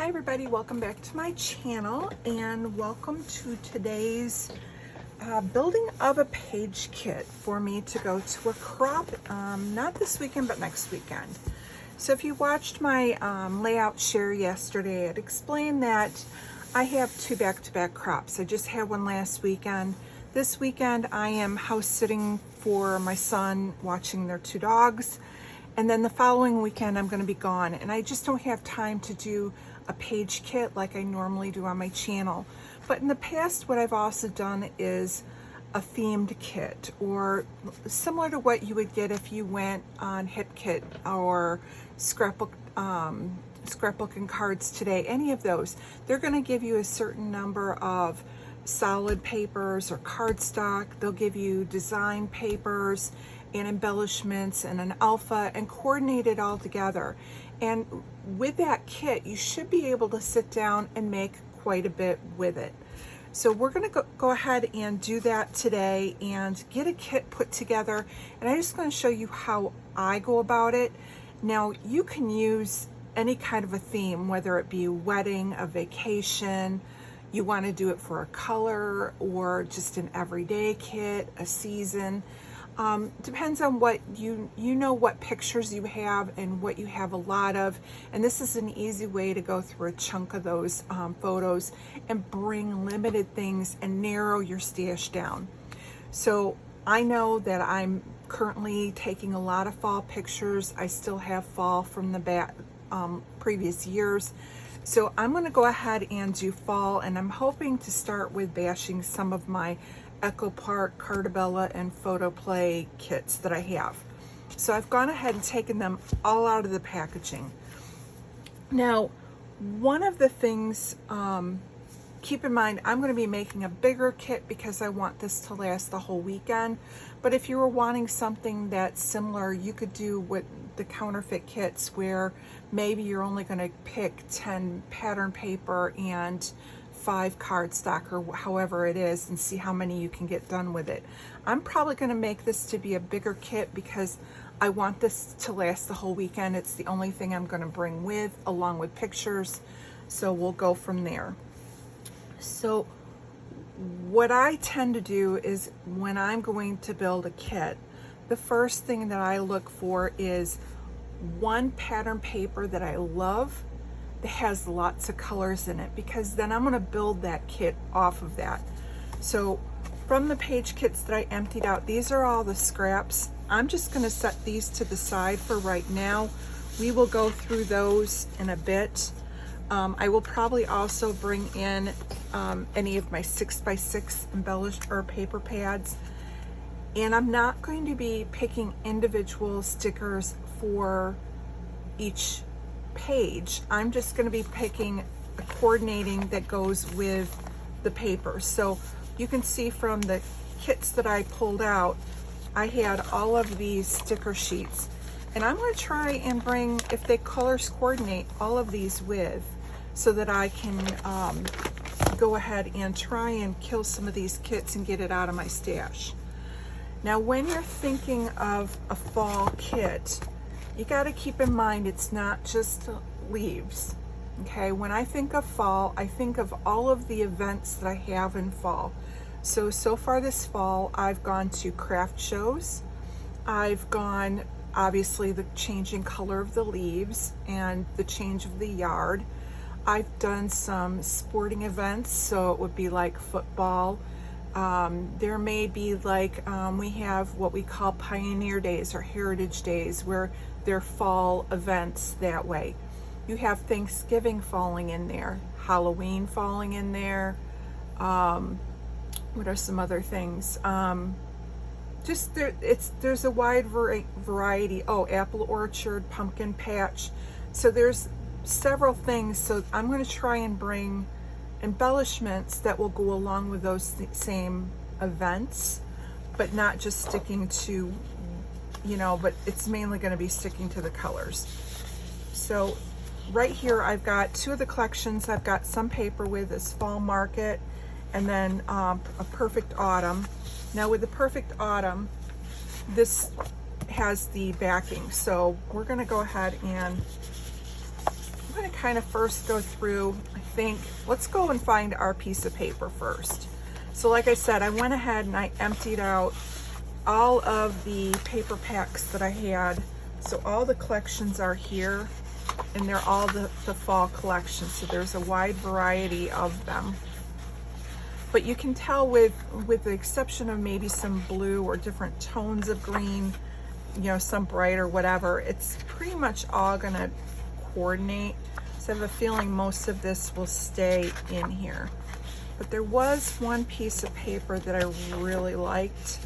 Hi everybody, welcome back to my channel and welcome to today's building of a page kit for me to go to a crop, not this weekend but next weekend. So if you watched my layout share yesterday, I'd explained that I have two back-to-back crops. I just had one last weekend. This weekend I am house sitting for my son, watching their two dogs, and then the following weekend I'm going to be gone, and I just don't have time to do a page kit like I normally do on my channel. But in the past, what I've also done is a themed kit, or similar to what you would get if you went on HipKit or scrapbook scrapbooking cards today. Any of those, they're going to give you a certain number of solid papers or cardstock. They'll give you design papers and embellishments and an alpha and coordinate it all together. And with that kit, you should be able to sit down and make quite a bit with it. So we're going to go ahead and do that today and get a kit put together. And I'm just going to show you how I go about it. Now, you can use any kind of a theme, whether it be a wedding, a vacation, you want to do it for a color, or just an everyday kit, a season. Depends on what you know what pictures you have and what you have a lot of, and this is an easy way to go through a chunk of those photos and bring limited things and narrow your stash down. So I know that I'm currently taking a lot of fall pictures. I still have fall from the previous years. So I'm going to go ahead and do fall, and I'm hoping to start with bashing some of my Echo Park, Cartabella, and Photoplay kits that I have. So I've gone ahead and taken them all out of the packaging. Now, one of the things, keep in mind, I'm going to be making a bigger kit because I want this to last the whole weekend. But if you were wanting something that's similar, you could do with the counterfeit kits where maybe you're only going to pick 10 pattern paper and 5 cardstock, or however it is, and see how many you can get done with it. I'm probably going to make this to be a bigger kit because I want this to last the whole weekend. It's the only thing I'm going to bring with, along with pictures. So we'll go from there. So what I tend to do is, when I'm going to build a kit, the first thing that I look for is one pattern paper that I love that has lots of colors in it, because then I'm going to build that kit off of that. So from the page kits that I emptied out, these are all the scraps. I'm just going to set these to the side for right now. We will go through those in a bit. I will probably also bring in any of my 6x6 embellished or paper pads, and I'm not going to be picking individual stickers for each page. I'm just going to be picking a coordinating that goes with the paper. So you can see from the kits that I pulled out, I had all of these sticker sheets, and I'm going to try and bring, if they colors coordinate, all of these with, so that I can go ahead and try and kill some of these kits and get it out of my stash. Now, when you're thinking of a fall kit, you got to keep in mind it's not just leaves. Okay, when I think of fall, I think of all of the events that I have in fall. So far this fall, I've gone to craft shows. I've gone, obviously, the changing color of the leaves and the change of the yard. I've done some sporting events, so it would be like football. There may be like, we have what we call Pioneer Days or Heritage Days, where they're fall events that way. You have Thanksgiving falling in there, Halloween falling in there. What are some other things? Just there's a wide variety. Oh, apple orchard, pumpkin patch. So there's several things. So I'm going to try and bring embellishments that will go along with those same events, but not just sticking to, but it's mainly going to be sticking to the colors. So right here I've got two of the collections. I've got some paper with this Fall Market, and then a Perfect Autumn. Now with the Perfect Autumn, this has the backing, so we're going to go ahead and I'm going to kind of first go through, I think, let's go and find our piece of paper first. So like I said, I went ahead and I emptied out all of the paper packs that I had. So all the collections are here, and they're all the fall collection. So there's a wide variety of them. But you can tell with the exception of maybe some blue or different tones of green, you know, some bright or whatever, it's pretty much all gonna coordinate. So I have a feeling most of this will stay in here. But there was one piece of paper that I really liked,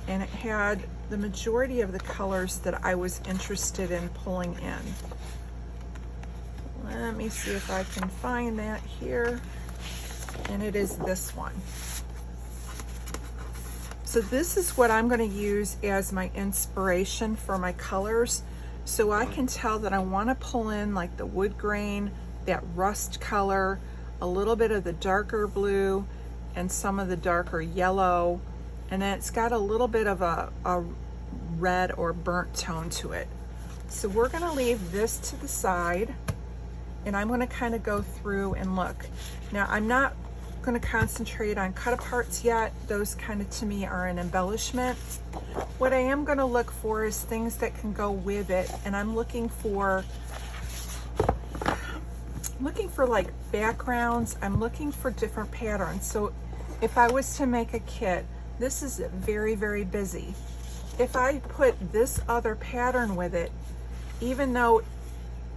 and it had the majority of the colors that I was interested in pulling in. Let me see if I can find that here. And it is this one. So this is what I'm going to use as my inspiration for my colors. So I can tell that I want to pull in like the wood grain, that rust color, a little bit of the darker blue, and some of the darker yellow. And then it's got a little bit of a red or burnt tone to it. So we're going to leave this to the side, and I'm going to kind of go through and look. Now I'm not going to concentrate on cut aparts yet. Those kind of to me are an embellishment. What I am going to look for is things that can go with it, and I'm looking for like backgrounds. I'm looking for different patterns. So if I was to make a kit, this is very, very busy. If I put this other pattern with it, even though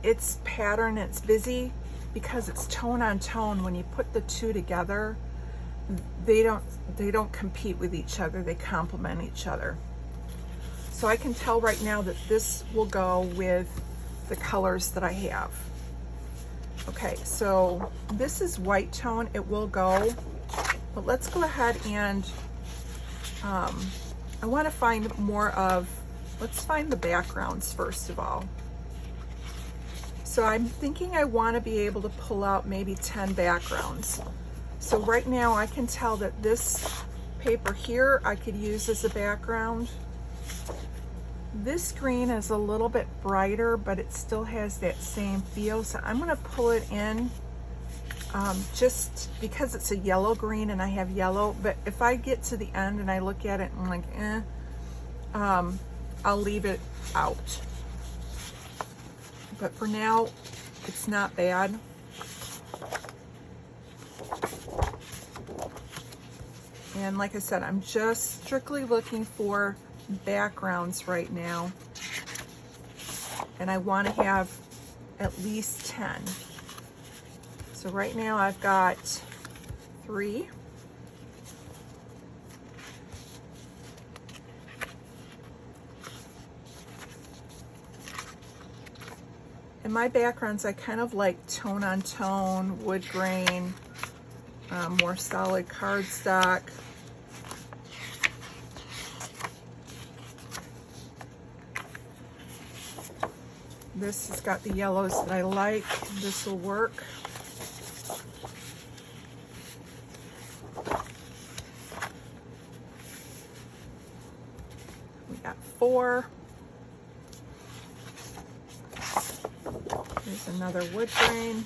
it's pattern, it's busy, because it's tone on tone, when you put the two together, they don't compete with each other, they complement each other. So I can tell right now that this will go with the colors that I have. Okay, so this is white tone, it will go, but let's go ahead and I want to find more of, let's find the backgrounds first of all. So I'm thinking I want to be able to pull out maybe 10 backgrounds. So right now I can tell that this paper here I could use as a background. This green is a little bit brighter, but it still has that same feel. So I'm going to pull it in just because it's a yellow green and I have yellow. But if I get to the end and I look at it and I'm like, I'll leave it out. But for now, it's not bad. And like I said, I'm just strictly looking for backgrounds right now. And I want to have at least 10. So right now I've got 3. And my backgrounds, I kind of like tone on tone, wood grain, more solid cardstock. This has got the yellows that I like. This will work. We got 4. There's another wood grain.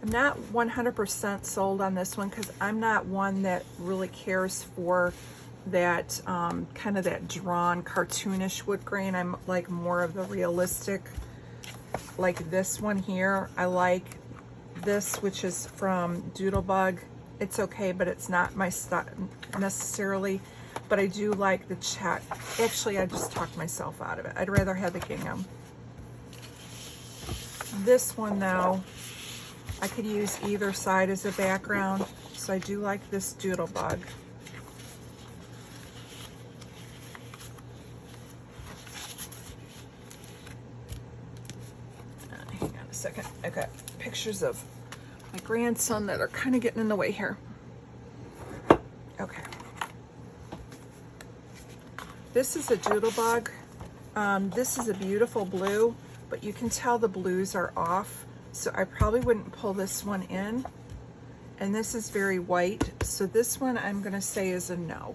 I'm not 100% sold on this one because I'm not one that really cares for that kind of that drawn cartoonish wood grain. I'm like more of the realistic, like this one here. I like this, which is from Doodlebug. It's okay, but it's not my style necessarily. But I do like the check. Actually, I just talked myself out of it. I'd rather have the gingham. This one though, I could use either side as a background, so I do like this Doodlebug. Hang on a second, I've got pictures of my grandson that are kind of getting in the way here. Okay. This is a Doodlebug. This is a beautiful blue, but you can tell the blues are off, so I probably wouldn't pull this one in. And this is very white, so this one I'm going to say is a no.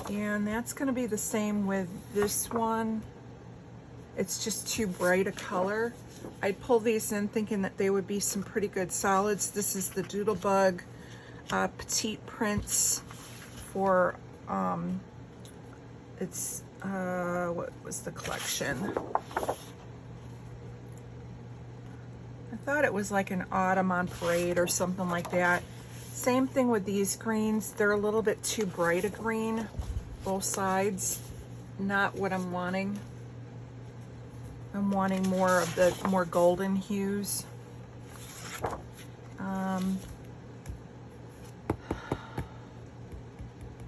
And that's going to be the same with this one. It's just too bright a color. I pulled these in thinking that they would be some pretty good solids. This is the Doodlebug Petite Prints for, it's, what was the collection? I thought it was like an Autumn on Parade or something like that. Same thing with these greens. They're a little bit too bright a green, both sides. Not what I'm wanting. I'm wanting more of the more golden hues.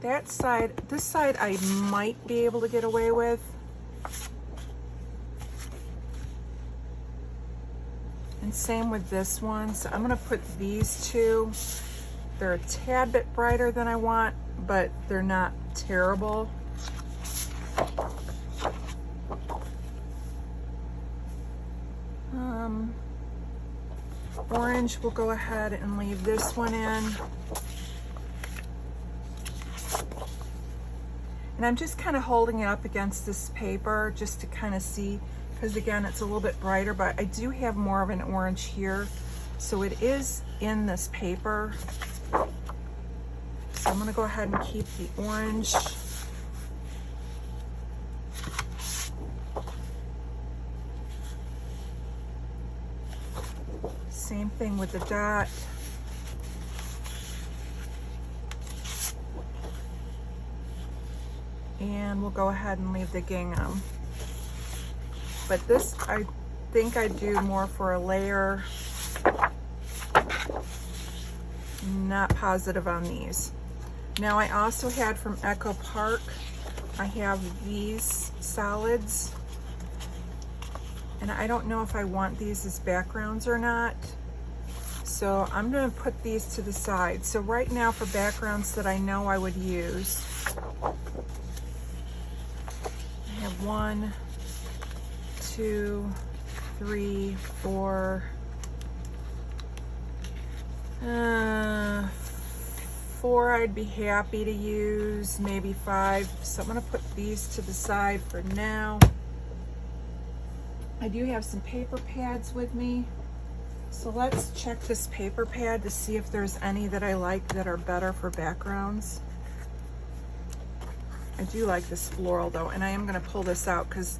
That side, this side I might be able to get away with. And same with this one. So I'm gonna put these two. They're a tad bit brighter than I want, but they're not terrible. Orange, we'll go ahead and leave this one in. And I'm just kind of holding it up against this paper just to kind of see, because again, it's a little bit brighter, but I do have more of an orange here. So it is in this paper. So I'm gonna go ahead and keep the orange. Same thing with the dot. And we'll go ahead and leave the gingham. But this, I think I do more for a layer. Not positive on these. Now I also had from Echo Park, I have these solids. And I don't know if I want these as backgrounds or not. So I'm gonna put these to the side. So right now for backgrounds that I know I would use, I have 1, 2, 3, 4, 4 I'd be happy to use, maybe 5. So I'm gonna put these to the side for now. I do have some paper pads with me. So let's check this paper pad to see if there's any that I like that are better for backgrounds. I do like this floral though, and I am gonna pull this out because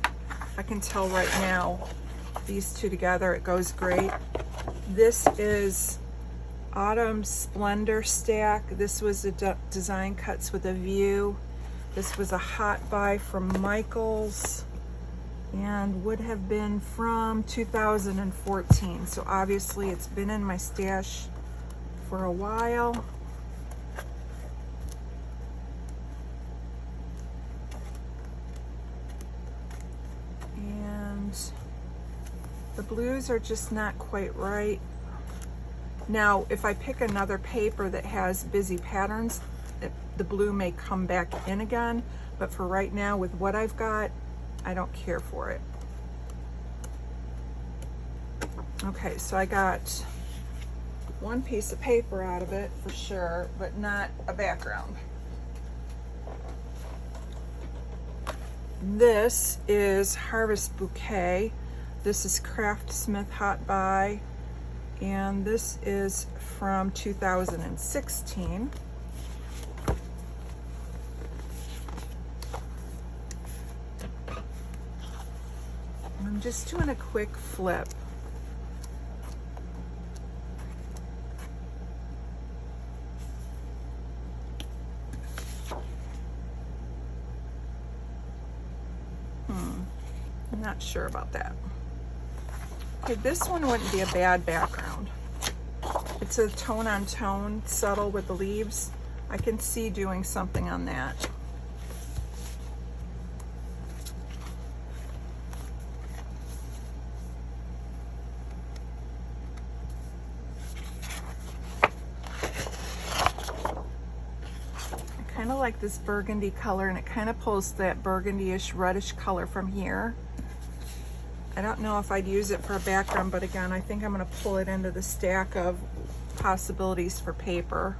I can tell right now, these two together, it goes great. This is Autumn Splendor Stack. This was a Design Cuts with a View. This was a hot buy from Michaels and would have been from 2014. So obviously it's been in my stash for a while. And the blues are just not quite right. Now, if I pick another paper that has busy patterns, the blue may come back in again, but for right now with what I've got, I don't care for it. Okay, so I got one piece of paper out of it for sure, but not a background. This is Harvest Bouquet. This is Craftsmith Hot Buy, and this is from 2016. I'm just doing a quick flip. I'm not sure about that. Okay, this one wouldn't be a bad background. It's a tone on tone, subtle with the leaves. I can see doing something on that. I kind of like this burgundy color, and it kind of pulls that burgundy-ish reddish color from here. I don't know if I'd use it for a background, but again, I think I'm going to pull it into the stack of possibilities for paper.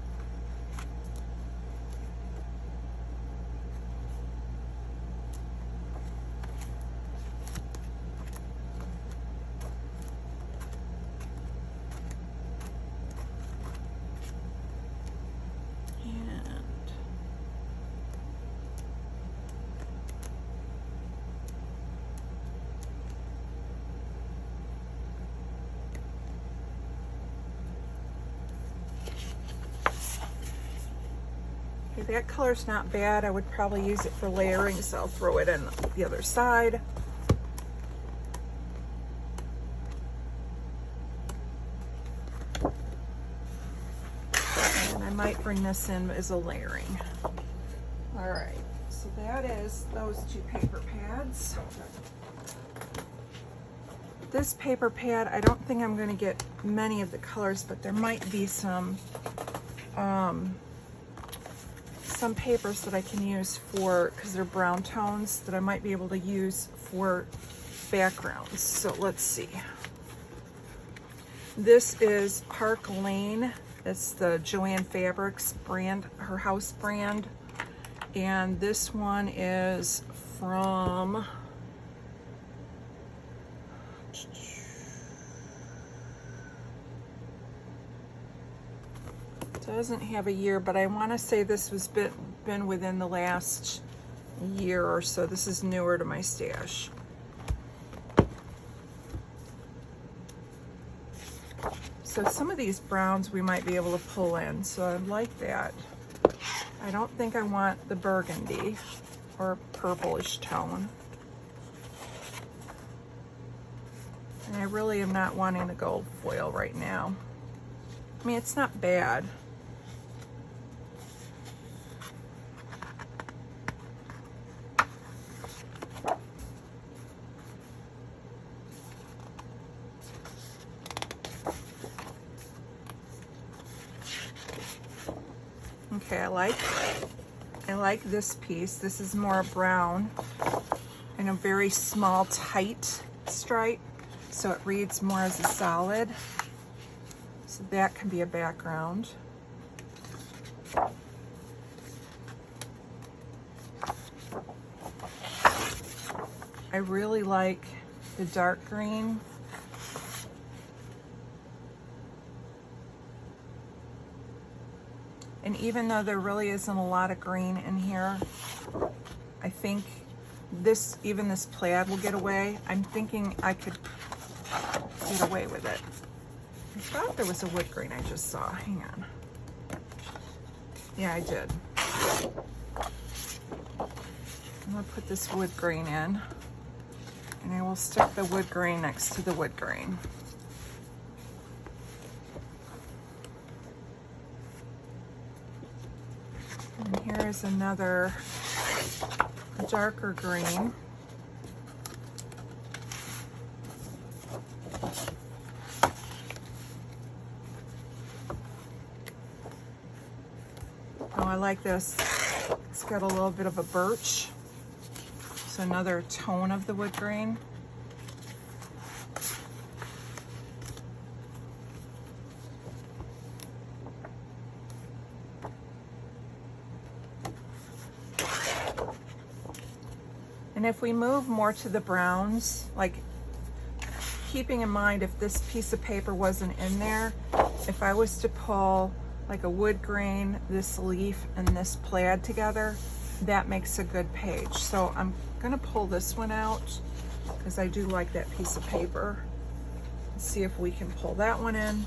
that color's not bad. I would probably use it for layering, so I'll throw it in the other side. And I might bring this in as a layering. All right, so that is those two paper pads. This paper pad, I don't think I'm going to get many of the colors, but there might be some papers that I can use for, because they're brown tones, that I might be able to use for backgrounds. So let's see. This is Park Lane. It's the Joanne Fabrics brand, her house brand. And this one is from, doesn't have a year, but I want to say this was been within the last year or so. This is newer to my stash. So some of these browns we might be able to pull in, so I like that. I don't think I want the burgundy or purplish tone. And I really am not wanting the gold foil right now. I mean, it's not bad. Okay, I like this piece. This is more brown and a very small, tight stripe, so it reads more as a solid. So that can be a background. I really like the dark green. And even though there really isn't a lot of green in here, I think even this plaid will get away. I'm thinking I could get away with it. I thought there was a wood grain I just saw. Hang on. Yeah, I did. I'm gonna put this wood grain in, and I will stick the wood grain next to the wood grain. And here is another darker green. Oh, I like this. It's got a little bit of a birch. So another tone of the wood grain. And if we move more to the browns, like keeping in mind if this piece of paper wasn't in there, if I was to pull like a wood grain, this leaf, and this plaid together, that makes a good page. So I'm gonna pull this one out because I do like that piece of paper. Let's see if we can pull that one in.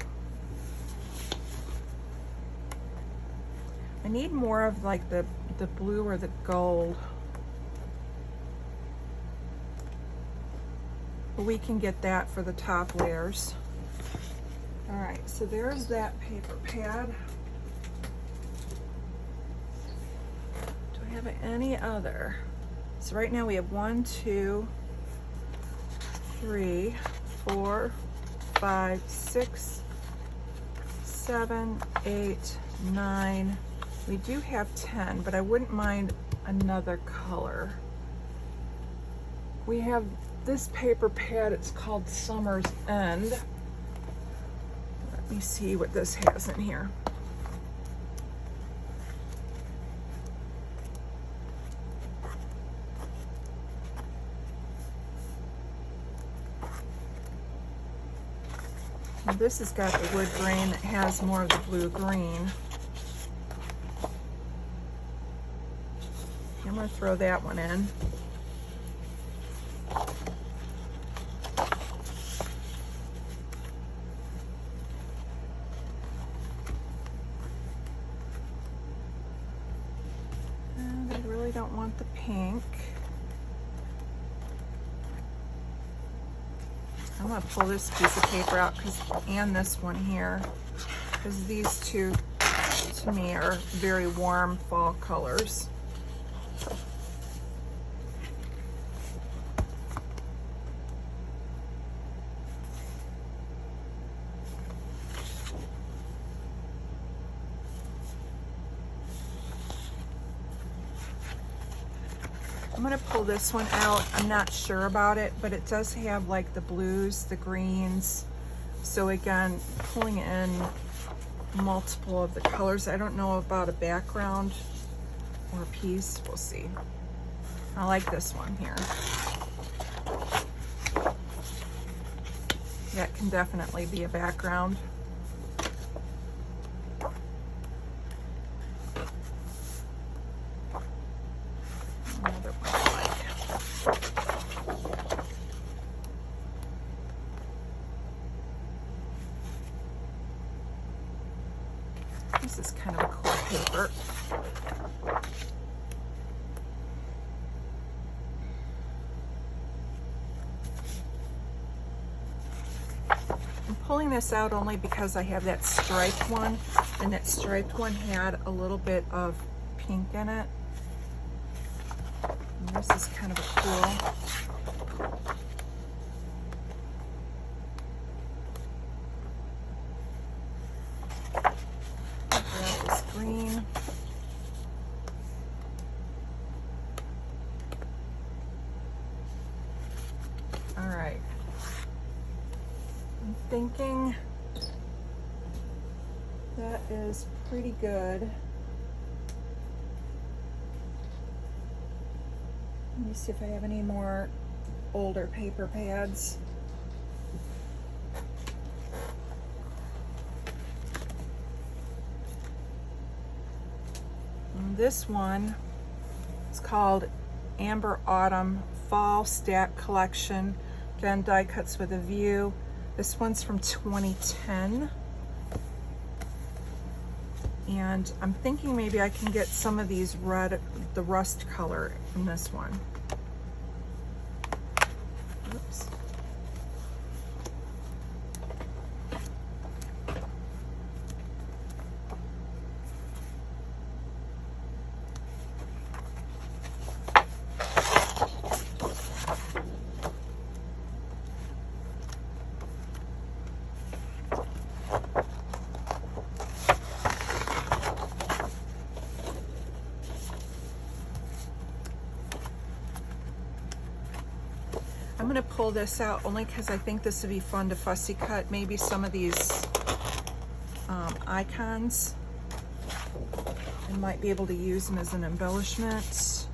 I need more of like the blue or the gold. But we can get that for the top layers. All right, so there's that paper pad. Do I have any other? So right now we have 1, 2, 3, 4, 5, 6, 7, 8, 9. We do have 10, but I wouldn't mind another color. We have this paper pad, it's called Summer's End. Let me see what this has in here. Now this has got the wood grain that has more of the blue green. I'm gonna throw that one in. pink. I'm gonna pull this piece of paper out and this one here, because these two to me are very warm fall colors. I'm gonna pull this one out. I'm not sure about it, but it does have like the blues, the greens. So again, pulling in multiple of the colors. I don't know about a background or a piece, we'll see. I like this one here. That can definitely be a background. Another one I like. This is kind of a cool paper. I'm pulling this out only because I have that striped one, and that striped one had a little bit of pink in it. And this is kind of a cool. Grab this green. All right. I'm thinking that is pretty good. Let me see if I have any more older paper pads. And this one is called Amber Autumn Fall Stack Collection. Again, die cuts with a view. This one's from 2010. And I'm thinking maybe I can get some of these red, the rust color in this one. Oops. I'm going to pull this out only because I think this would be fun to fussy cut. Maybe some of these icons. I might be able to use them as an embellishment.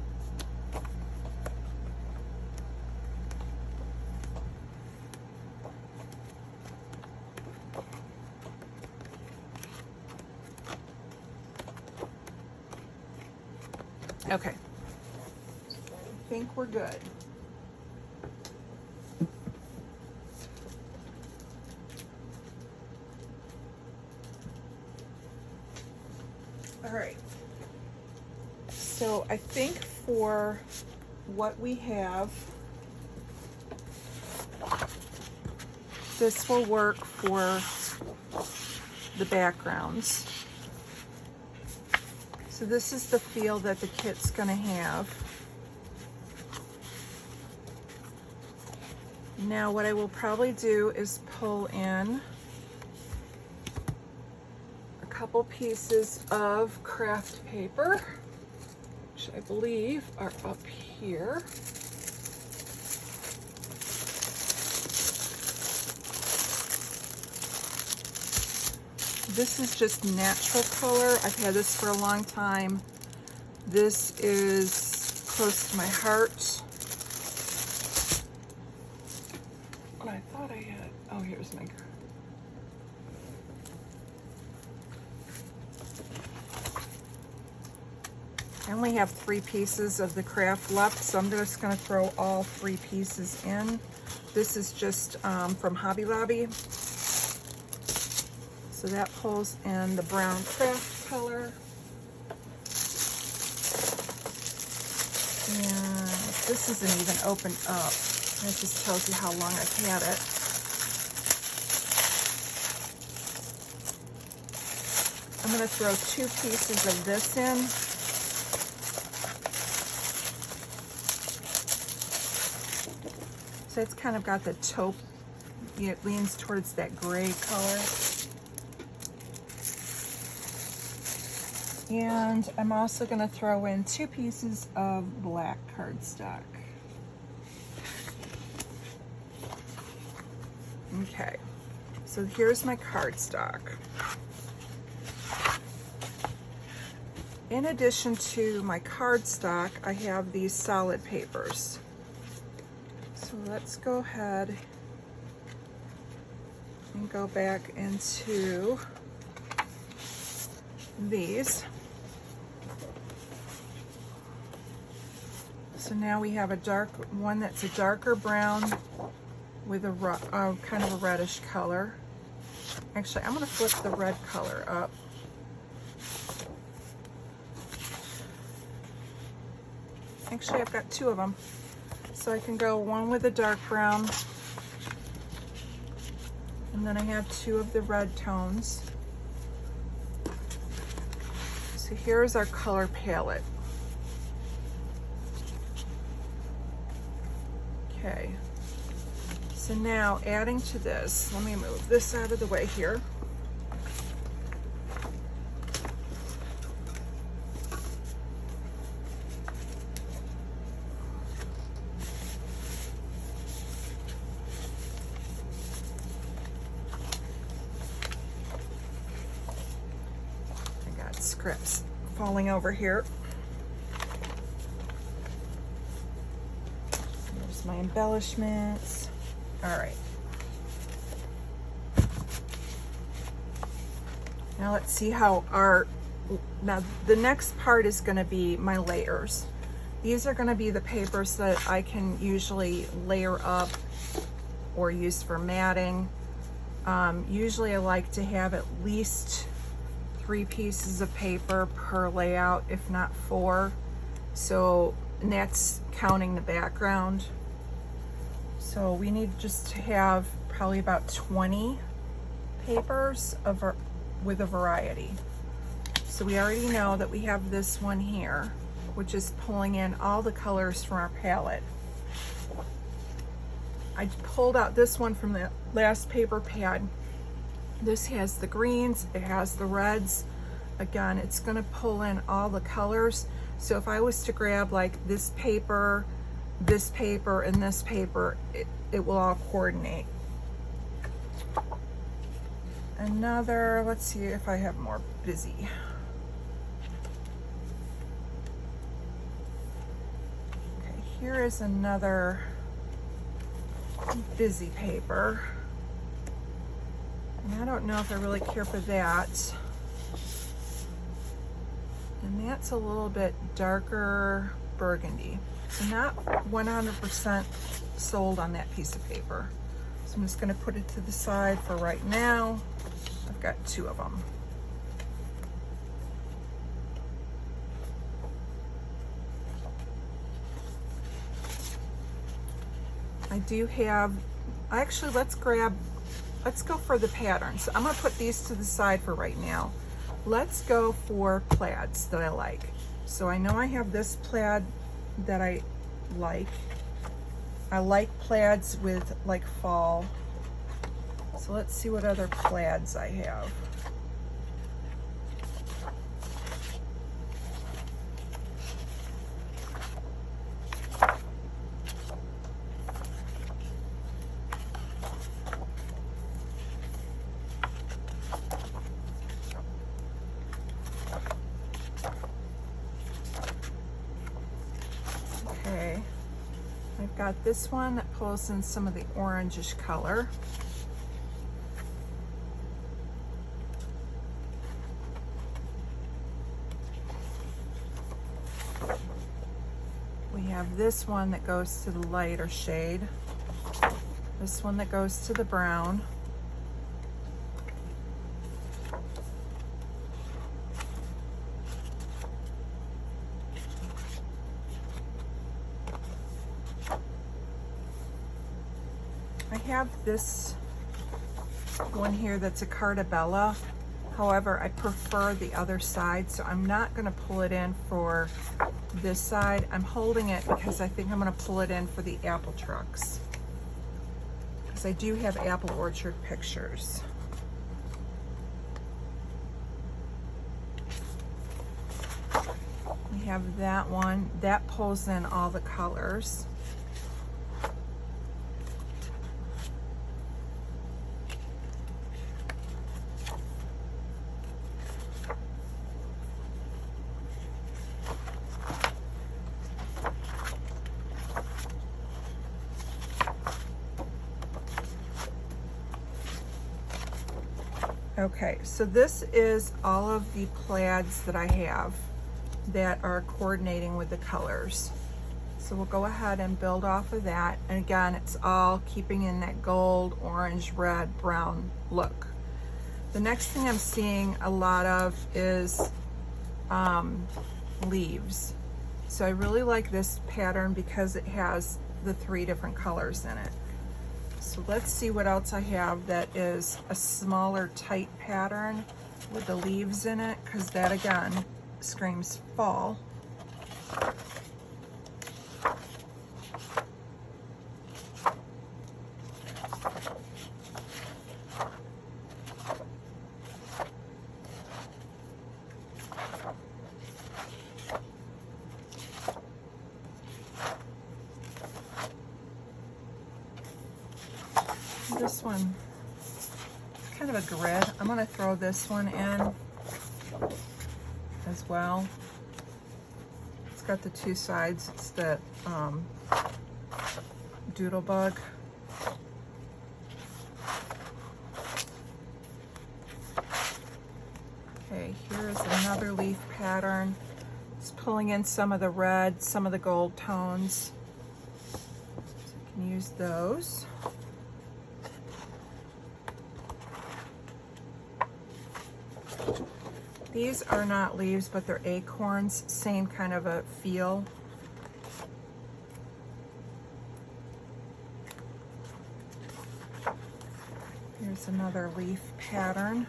Okay, I think we're good. All right, so I think for what we have, this will work for the backgrounds. So this is the feel that the kit's gonna have. Now what I will probably do is pull in couple pieces of craft paper, which I believe are up here. This is just natural color. I've had this for a long time. This is close to my heart. I thought I had, oh, here's my I only have 3 pieces of the craft left, so I'm just going to throw all 3 pieces in. This is just from Hobby Lobby. So that pulls in the brown craft color. And this isn't even opened up. That just tells you how long I've had it. I'm going to throw 2 pieces of this in. So it's kind of got the taupe, it leans towards that gray color. And I'm also going to throw in 2 pieces of black cardstock. Okay, so here's my cardstock. In addition to my cardstock, I have these solid papers. So let's go ahead and go back into these. So now we have a dark one that's a darker brown with a kind of a reddish color. Actually, I'm going to flip the red color up. Actually, I've got 2 of them. So I can go one with a dark brown, and then I have 2 of the red tones. So here's our color palette. Okay. So now adding to this, let me move this out of the way here. I got scripts falling over here. There's my embellishments. All right. Now let's see how now the next part is going to be my layers. These are going to be the papers that I can usually layer up or use for matting. Usually I like to have at least 3 pieces of paper per layout, if not 4. So, and that's counting the background. So we need just to have probably about 20 papers with a variety. So we already know that we have this one here, which is pulling in all the colors from our palette. I pulled out this one from the last paper pad. This has the greens, it has the reds. Again, it's going to pull in all the colors. So if I was to grab like this paper, and this paper, it will all coordinate. Another, let's see if I have more busy. Okay, here is another busy paper. And I don't know if I really care for that. And that's a little bit darker burgundy. So not 100% sold on that piece of paper. So I'm just going to put it to the side for right now. I've got 2 of them. I do have, actually let's go for the pattern. So I'm going to put these to the side for right now. Let's go for plaids that I like. So I know I have this plaid that I like. I like plaids with like fall. So let's see what other plaids I have. Okay, I've got this one that pulls in some of the orangish color. We have this one that goes to the lighter shade. This one that goes to the brown. have this one here that's a Cartabella. However, I prefer the other side, so I'm not going to pull it in for this side. I'm holding it because I think I'm going to pull it in for the apple trucks, because I do have apple orchard pictures. We have that one. That pulls in all the colors. Okay, so this is all of the plaids that I have that are coordinating with the colors. So we'll go ahead and build off of that. And again, it's all keeping in that gold, orange, red, brown look. The next thing I'm seeing a lot of is leaves. So I really like this pattern because it has the 3 different colors in it. So let's see what else I have that is a smaller, tight pattern with the leaves in it, because that again screams fall. This one, it's kind of a grid. I'm going to throw this one in as well. It's got the 2 sides. It's the doodle bug. Okay, here's another leaf pattern. It's pulling in some of the red, some of the gold tones. So you can use those. These are not leaves, but they're acorns, same kind of a feel. Here's another leaf pattern.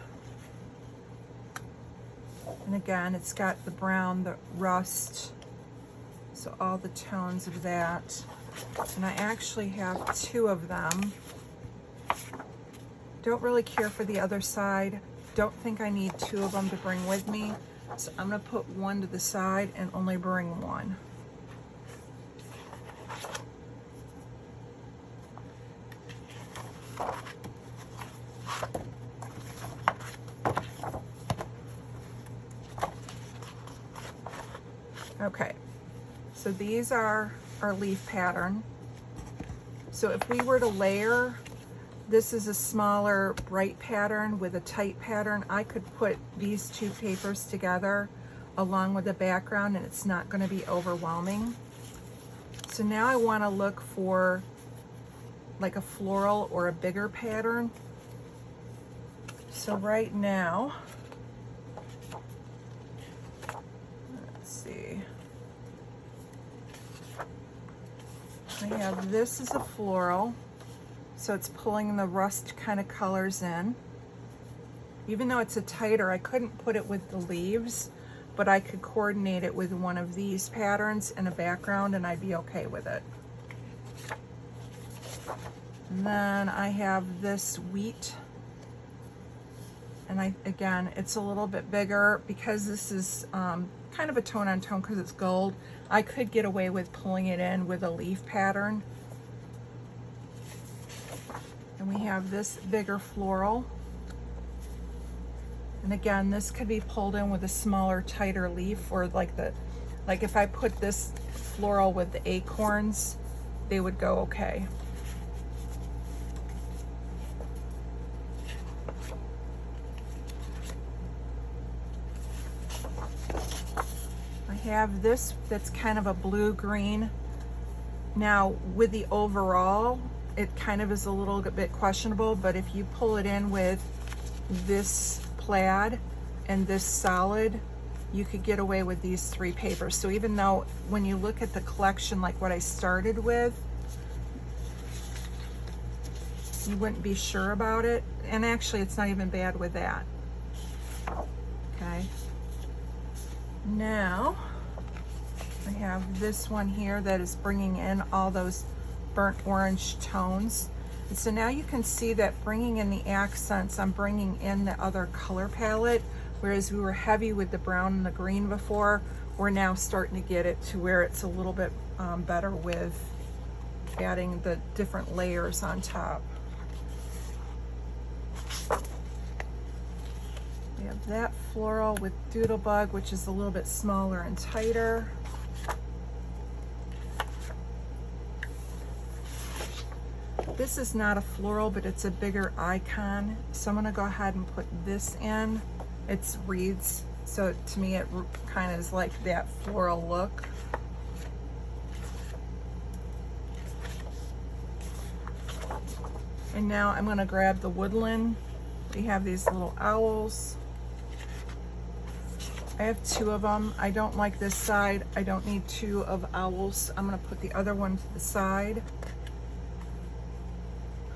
And again, it's got the brown, the rust, so all the tones of that. And I actually have 2 of them. Don't really care for the other side. Don't think I need 2 of them to bring with me. So I'm going to put 1 to the side and only bring 1. Okay, so these are our leaf pattern. So if we were to layer, this is a smaller bright pattern with a tight pattern. I could put these 2 papers together along with the background and it's not going to be overwhelming. So now I want to look for like a floral or a bigger pattern. So right now, let's see. I have this as a floral. So it's pulling the rust kind of colors in. Even though it's a tighter, I couldn't put it with the leaves, but I could coordinate it with one of these patterns in a background and I'd be okay with it. And then I have this wheat. And again, it's a little bit bigger because this is kind of a tone on tone because it's gold. I could get away with pulling it in with a leaf pattern. And we have this bigger floral. And again, this could be pulled in with a smaller, tighter leaf, or like if I put this floral with the acorns, they would go okay. I have this that's kind of a blue-green. Now, with the overall, it kind of is a little bit questionable, but if you pull it in with this plaid and this solid, you could get away with these 3 papers. So even though when you look at the collection, like what I started with, case you wouldn't be sure about it. And actually, it's not even bad with that. Okay. Now, I have this one here that is bringing in all those burnt orange tones. And so now you can see that bringing in the accents, I'm bringing in the other color palette, whereas we were heavy with the brown and the green before, we're now starting to get it to where it's a little bit better with adding the different layers on top. We have that floral with Doodlebug, which is a little bit smaller and tighter. This is not a floral, but it's a bigger icon. So I'm gonna go ahead and put this in. It's reeds, so to me it kind of is like that floral look. And now I'm gonna grab the woodland. We have these little owls. I have 2 of them. I don't like this side. I don't need 2 of owls. I'm gonna put the other one to the side.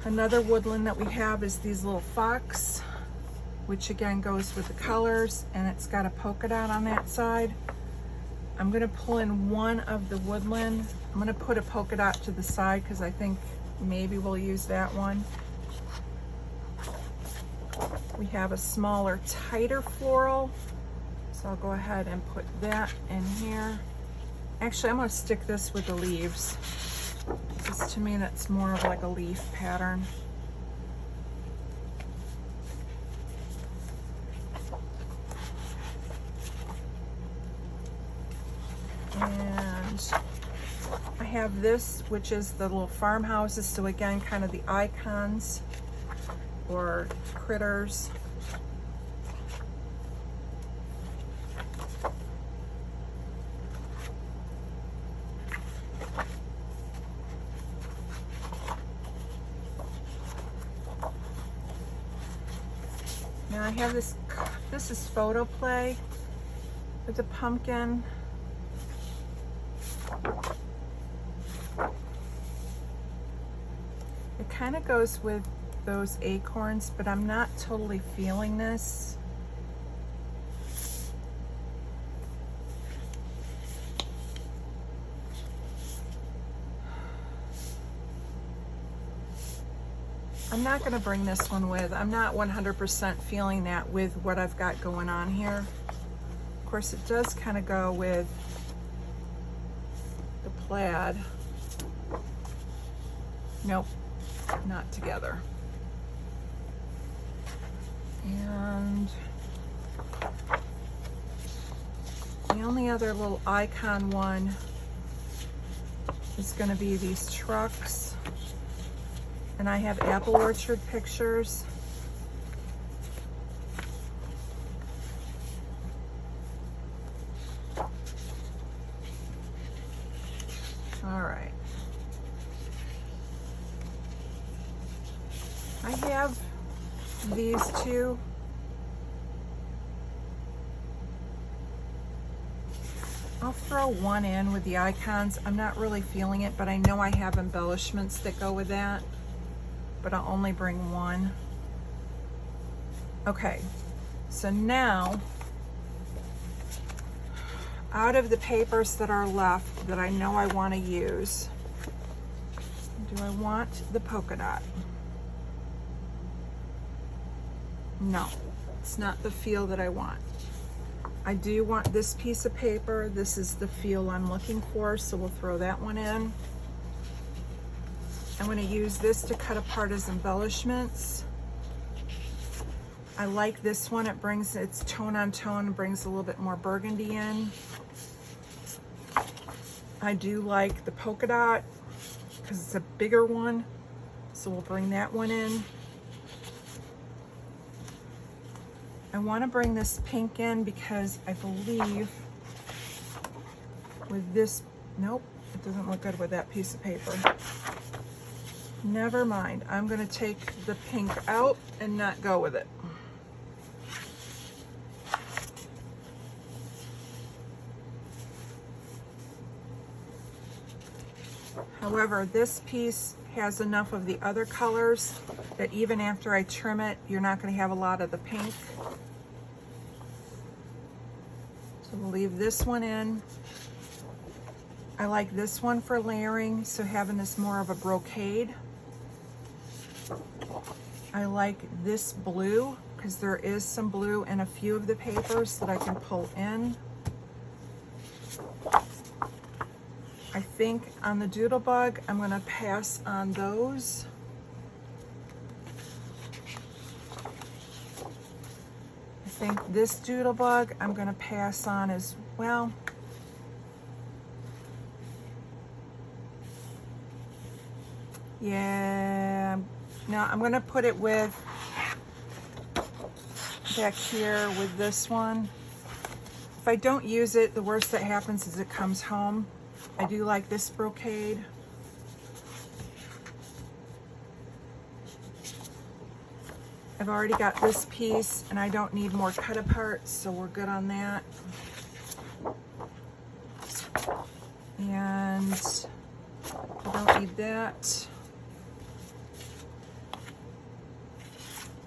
Another woodland that we have is these little fox, which again goes with the colors, and it's got a polka dot on that side. I'm gonna pull in one of the woodland. I'm gonna put a polka dot to the side because I think maybe we'll use that one. We have a smaller, tighter floral. So I'll go ahead and put that in here. Actually, I'm gonna stick this with the leaves. Because to me, that's more of like a leaf pattern. And I have this, which is the little farmhouses. So again, kind of the icons or critters. Now I have this is photo play with a pumpkin. It kind of goes with those acorns, but I'm not totally feeling this. I'm not going to bring this one with. I'm not 100% feeling that with what I've got going on here. Of course, it does kind of go with the plaid. Nope, not together. And the only other little icon one is going to be these trucks. And I have apple orchard pictures. All right. I have these 2. I'll throw one in with the icons. I'm not really feeling it, but I know I have embellishments that go with that. But I'll only bring one. Okay, so now, out of the papers that are left that I know I want to use, do I want the polka dot? No, it's not the feel that I want. I do want this piece of paper. This is the feel I'm looking for, so we'll throw that one in. I'm going to use this to cut apart as embellishments. I like this one. It brings, it's tone on tone, brings a little bit more burgundy in. I do like the polka dot because it's a bigger one, so we'll bring that one in. I want to bring this pink in because I believe with this, nope, it doesn't look good with that piece of paper. Never mind. I'm going to take the pink out and not go with it. However, this piece has enough of the other colors that even after I trim it, you're not going to have a lot of the pink. So we'll leave this one in. I like this one for layering, so having this more of a brocade. I like this blue because there is some blue in a few of the papers that I can pull in. I think on the Doodlebug, I'm going to pass on those. I think this Doodlebug I'm going to pass on as well. Yeah, no, I'm going to put it with back here with this one. If I don't use it, the worst that happens is it comes home. I do like this brocade. I've already got this piece and I don't need more cut apart, so we're good on that. And I don't need that.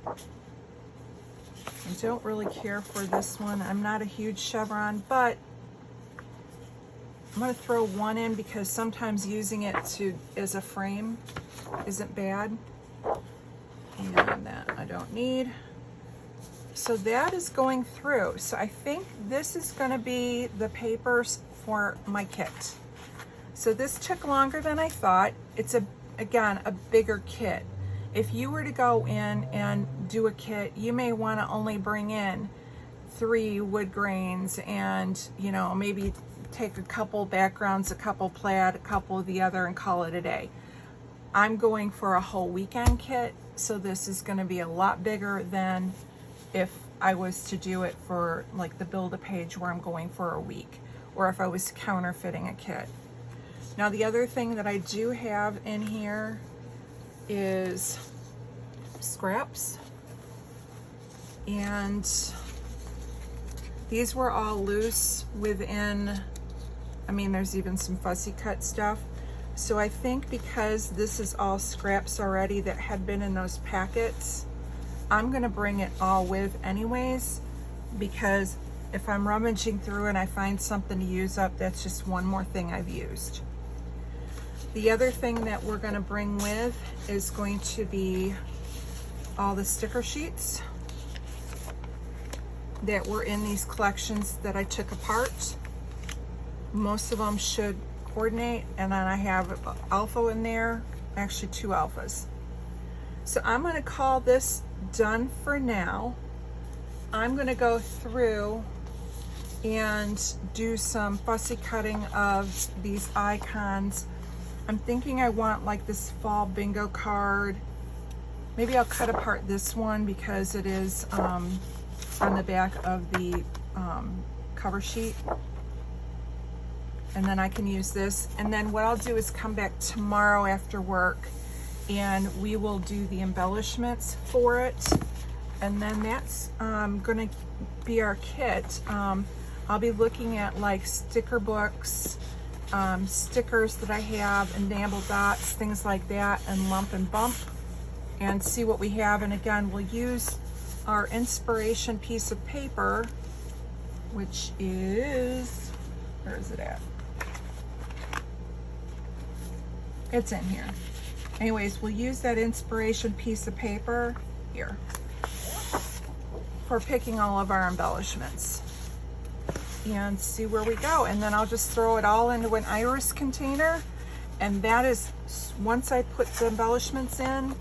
I don't really care for this one. I'm not a huge chevron, but I'm going to throw one in because sometimes using it as a frame isn't bad. And that I don't need. So that is going through. So I think this is going to be the papers for my kit. So this took longer than I thought. It's again a bigger kit. If you were to go in and do a kit, you may want to only bring in 3 wood grains and, you know, maybe take a couple backgrounds, a couple plaid, a couple of the other, and call it a day. I'm going for a whole weekend kit, so this is going to be a lot bigger than if I was to do it for like the Build-A-Page where I'm going for a week, or if I was counterfeiting a kit. Now the other thing that I do have in here is scraps, and these were all loose within, I mean, there's even some fussy cut stuff. So I think because this is all scraps already that had been in those packets, I'm gonna bring it all with anyways, because if I'm rummaging through and I find something to use up, that's just one more thing I've used. The other thing that we're gonna bring with is going to be all the sticker sheets that were in these collections that I took apart. Most of them should coordinate, and then I have alpha in there, actually 2 alphas. So I'm gonna call this done for now. I'm gonna go through and do some fussy cutting of these icons. I'm thinking I want like this fall bingo card. Maybe I'll cut apart this one because it is on the back of the cover sheet. And then I can use this. And then what I'll do is come back tomorrow after work and we will do the embellishments for it. And then that's gonna be our kit. I'll be looking at like sticker books, stickers that I have, enamel dots, things like that, and lump and bump, and see what we have. And again, we'll use our inspiration piece of paper, which is, where is it at? It's in here. Anyways, we'll use that inspiration piece of paper here for picking all of our embellishments and see where we go. And then I'll just throw it all into an iris container, and that is, once I put the embellishments in,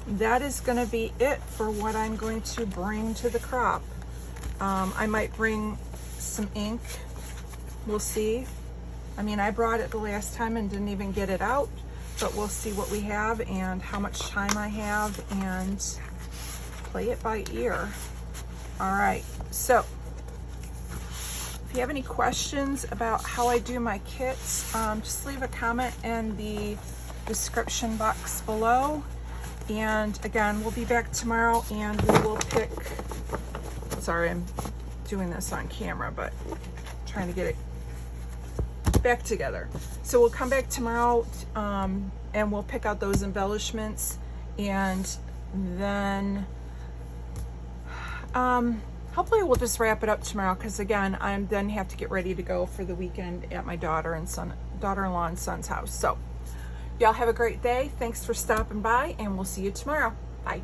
that is going to be it for what I'm going to bring to the crop. I might bring some ink, we'll see. I mean, I brought it the last time and didn't even get it out, but we'll see what we have and how much time I have and play it by ear. All right, so if you have any questions about how I do my kits, just leave a comment in the description box below. And again, we'll be back tomorrow and we will pick, sorry, I'm doing this on camera, but I'm trying to get it back together. So we'll come back tomorrow and we'll pick out those embellishments and then hopefully we'll just wrap it up tomorrow, because again, I'm then have to get ready to go for the weekend at my daughter-in-law and son's house. So y'all have a great day. Thanks for stopping by, and we'll see you tomorrow. Bye.